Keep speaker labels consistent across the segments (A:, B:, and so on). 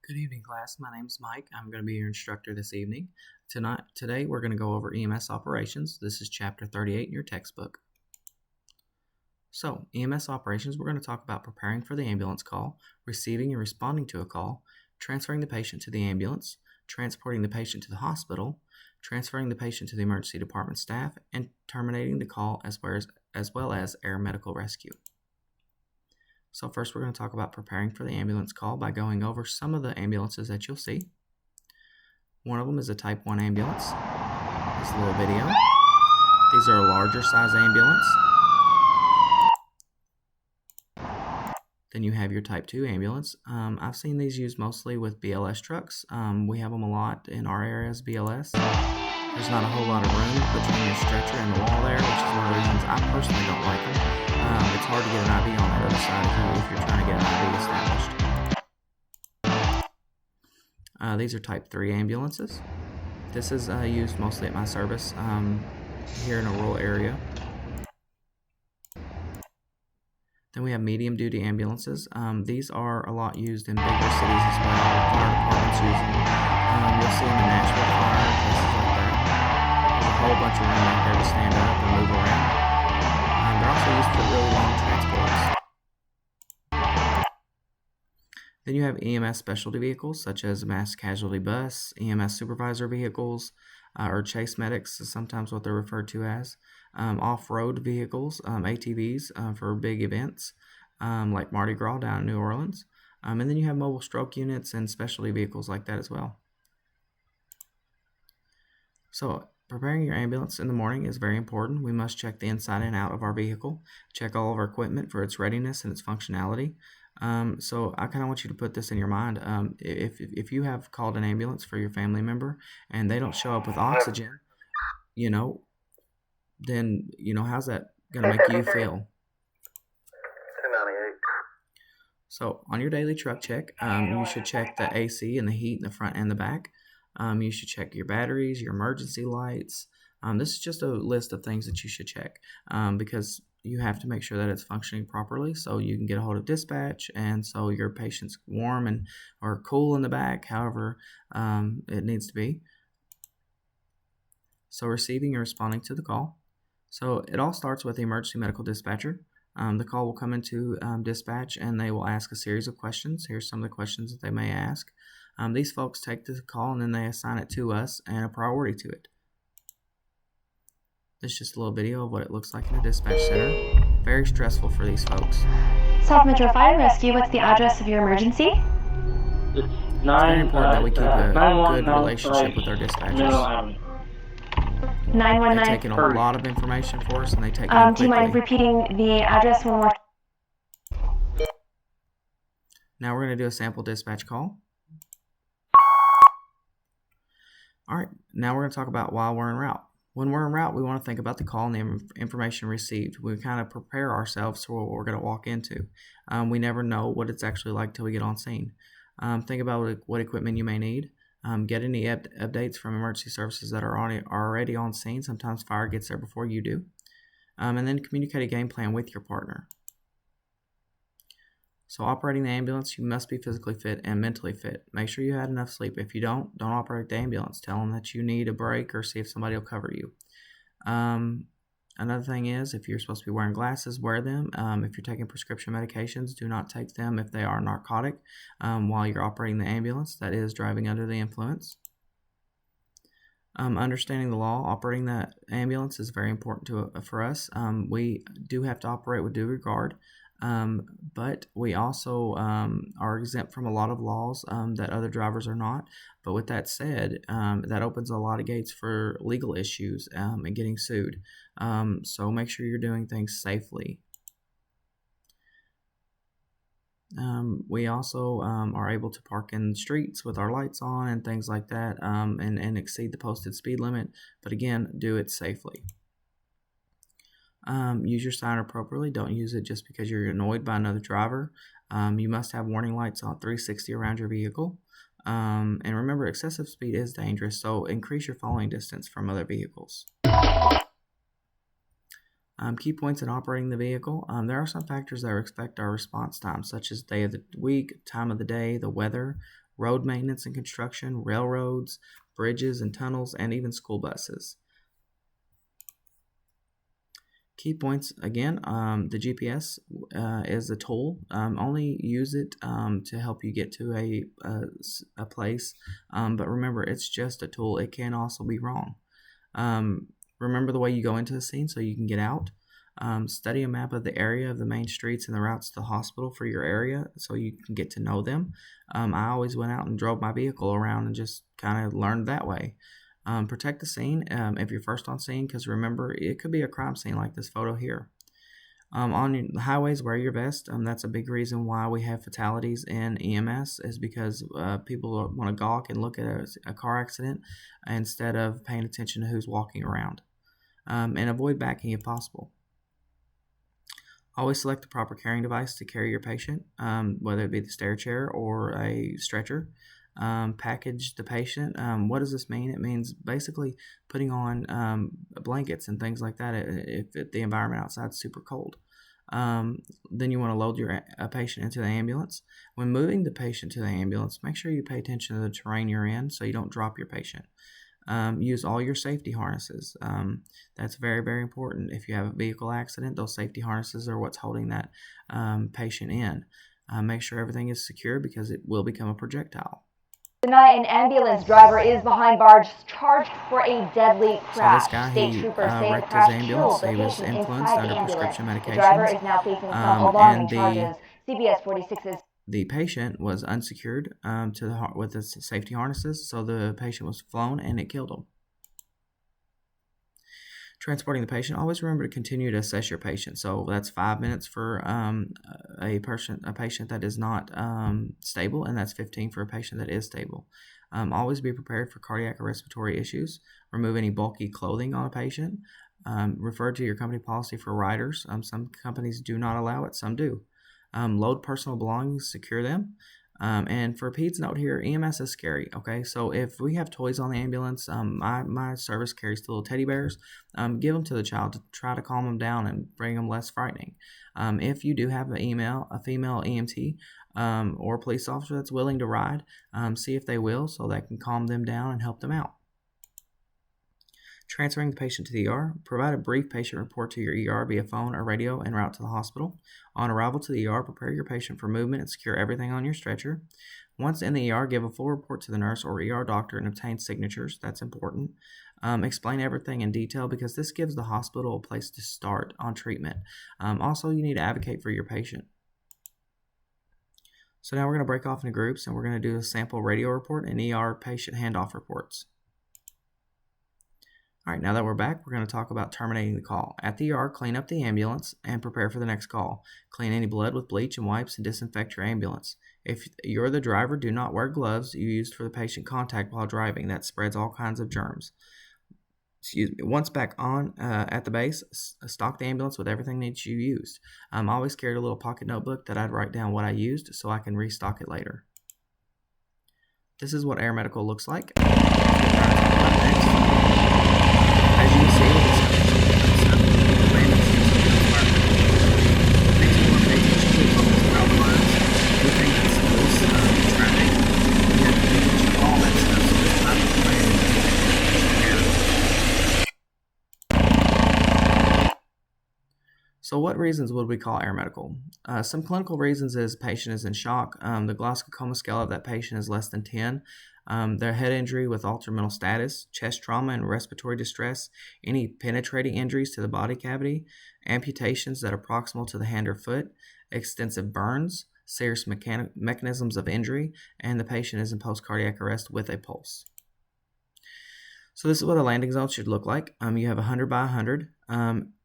A: Good evening, class. My name is Mike. I'm going to be your instructor this evening. Today, we're going to go over EMS operations. This is chapter 38 in your textbook. So, EMS operations, we're going to talk about preparing for the ambulance call, receiving and responding to a call, transferring the patient to the ambulance, transporting the patient to the hospital, transferring the patient to the emergency department staff, and terminating the call as well as air medical rescue. So first we're going to talk about preparing for the ambulance call by going over some of the ambulances that you'll see. One of them is a Type 1 ambulance. This little video. These are a larger size ambulance. Then you have your Type 2 ambulance. I've seen these used mostly with BLS trucks. We have them a lot in our area as BLS. There's not a whole lot of room between your stretcher and the wall there, which is one of the reasons I personally don't like them. It's hard to get an IV on that other side if you're trying to get an IV established. These are Type 3 ambulances. This is used mostly at my service here in a rural area. Then we have medium duty ambulances. These are a lot used in bigger cities as well. Fire departments use them. You'll see them in Nashville Fire, places like that. There's a whole bunch of room out there to stand up and move around. They're also used for really long transports. Then you have EMS specialty vehicles such as mass casualty bus, EMS supervisor vehicles, or chase medics is sometimes what they're referred to as. Off-road vehicles, ATVs for big events like Mardi Gras down in New Orleans. And then you have mobile stroke units and specialty vehicles like that as well. So preparing your ambulance in the morning is very important. We must check the inside and out of our vehicle, check all of our equipment for its readiness and its functionality. So I kind of want you to put this in your mind. If you have called an ambulance for your family member and they don't show up with oxygen, then, how's that going to make you feel? So on your daily truck check, you should check the AC and the heat in the front and the back. You should check your batteries, your emergency lights. This is just a list of things that you should check because you have to make sure that it's functioning properly so you can get a hold of dispatch and so your patient's warm or cool in the back, however it needs to be. So receiving and responding to the call. So it all starts with the emergency medical dispatcher. The call will come into dispatch and they will ask a series of questions. Here's some of the questions that they may ask. These folks take the call and then they assign it to us and a priority to it. This is just a little video of what it looks like in a dispatch center. Very stressful for these folks.
B: South Metro Fire Rescue, what's the address of your emergency?
A: It's very important that we keep a good relationship with our dispatchers.
B: 919.
A: They take in a lot of information for us and they take it in quickly.
B: Do you mind repeating the address one more time?
A: Now we're going to do a sample dispatch call. Alright, now we're going to talk about while we're en route. When we're en route, we want to think about the call and the information received. We kind of prepare ourselves for what we're going to walk into. We never know what it's actually like till we get on scene. Think about what equipment you may need. Get any updates from emergency services that are already on scene. Sometimes fire gets there before you do. And then communicate a game plan with your partner. So operating the ambulance, you must be physically fit and mentally fit. Make sure you had enough sleep. If you don't operate the ambulance. Tell them that you need a break or see if somebody will cover you. Another thing is, if you're supposed to be wearing glasses, wear them. If you're taking prescription medications, do not take them if they are narcotic while you're operating the ambulance. That is driving under the influence. Understanding the law, operating the ambulance is very important for us. We do have to operate with due regard. But we also are exempt from a lot of laws that other drivers are not. But with that said, that opens a lot of gates for legal issues and getting sued. So make sure you're doing things safely. We also are able to park in streets with our lights on and things like that and exceed the posted speed limit. But again, do it safely. Use your sign appropriately. Don't use it just because you're annoyed by another driver. You must have warning lights on 360 around your vehicle. And remember, excessive speed is dangerous, so increase your following distance from other vehicles. Key points in operating the vehicle. There are some factors that affect our response time, such as day of the week, time of the day, the weather, road maintenance and construction, railroads, bridges and tunnels, and even school buses. Key points again, the GPS is a tool. Only use it to help you get to a place, but remember, it's just a tool. It can also be wrong. Remember the way you go into the scene so you can get out. Study a map of the area of the main streets and the routes to the hospital for your area so you can get to know them. I always went out and drove my vehicle around and just kind of learned that way. Protect the scene if you're first on scene, because remember, it could be a crime scene like this photo here. On the highways, wear your vest. That's a big reason why we have fatalities in EMS, is because people want to gawk and look at a car accident instead of paying attention to who's walking around. And avoid backing if possible. Always select the proper carrying device to carry your patient, whether it be the stair chair or a stretcher. Package the patient. What does this mean? It means basically putting on blankets and things like that if the environment outside is super cold. Then you want to load your patient into the ambulance. When moving the patient to the ambulance, make sure you pay attention to the terrain you're in so you don't drop your patient. Use all your safety harnesses. That's very, very important. If you have a vehicle accident, those safety harnesses are what's holding that patient in. Make sure everything is secure because it will become a projectile.
B: Tonight, an ambulance driver is behind bars charged for a deadly crash.
A: So this guy,
B: State
A: he
B: troopers say the
A: wrecked his
B: crash
A: ambulance.
B: killed the
A: He was
B: patient
A: influenced
B: inside the
A: under
B: ambulance.
A: prescription
B: The driver
A: medications.
B: is now facing some alarming charges. CBS 46's
A: The patient was unsecured with the safety harnesses, so the patient was flown and it killed him. Transporting the patient, always remember to continue to assess your patient. So that's 5 minutes for a patient that is not stable, and that's 15 for a patient that is stable. Always be prepared for cardiac or respiratory issues. Remove any bulky clothing on a patient. Refer to your company policy for riders. Some companies do not allow it, some do. Load personal belongings, secure them. And for a peds note here, EMS is scary, okay? So if we have toys on the ambulance, my service carries the little teddy bears. Give them to the child to try to calm them down and bring them less frightening. If you do have a female EMT or a police officer that's willing to ride, see if they will so that can calm them down and help them out. Transferring the patient to the ER. Provide a brief patient report to your ER via phone or radio en route to the hospital. On arrival to the ER, prepare your patient for movement and secure everything on your stretcher. Once in the ER, give a full report to the nurse or ER doctor and obtain signatures. That's important. Explain everything in detail because this gives the hospital a place to start on treatment. Also, you need to advocate for your patient. So now we're going to break off into groups and we're going to do a sample radio report and ER patient handoff reports. All right, now that we're back, we're going to talk about terminating the call. At the ER, clean up the ambulance and prepare for the next call. Clean any blood with bleach and wipes and disinfect your ambulance. If you're the driver, do not wear gloves you used for the patient contact while driving. That spreads all kinds of germs. Once back on at the base, stock the ambulance with everything that you used. I always carried a little pocket notebook that I'd write down what I used so I can restock it later. This is what air medical looks like. As you can see, So what reasons would we call air medical? Some clinical reasons is patient is in shock. The Glasgow Coma scale of that patient is less than 10. Their head injury with altered mental status, chest trauma and respiratory distress, any penetrating injuries to the body cavity, amputations that are proximal to the hand or foot, extensive burns, serious mechanisms of injury, and the patient is in post-cardiac arrest with a pulse. So this is what a landing zone should look like. You have 100 by 100.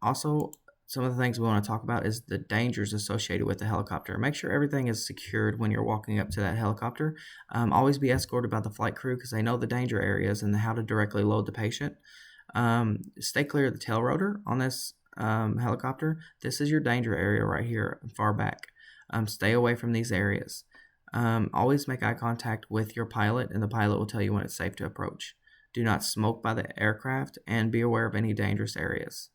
A: Also, some of the things we want to talk about is the dangers associated with the helicopter. Make sure everything is secured when you're walking up to that helicopter. Always be escorted by the flight crew because they know the danger areas and how to directly load the patient. Stay clear of the tail rotor on this helicopter. This is your danger area right here, far back. Stay away from these areas. Always make eye contact with your pilot, and the pilot will tell you when it's safe to approach. Do not smoke by the aircraft, and be aware of any dangerous areas.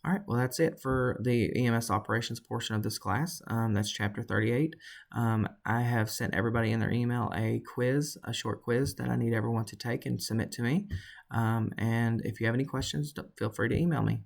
A: All right, well, that's it for the EMS operations portion of this class. That's chapter 38. I have sent everybody in their email a short quiz that I need everyone to take and submit to me. And if you have any questions, feel free to email me.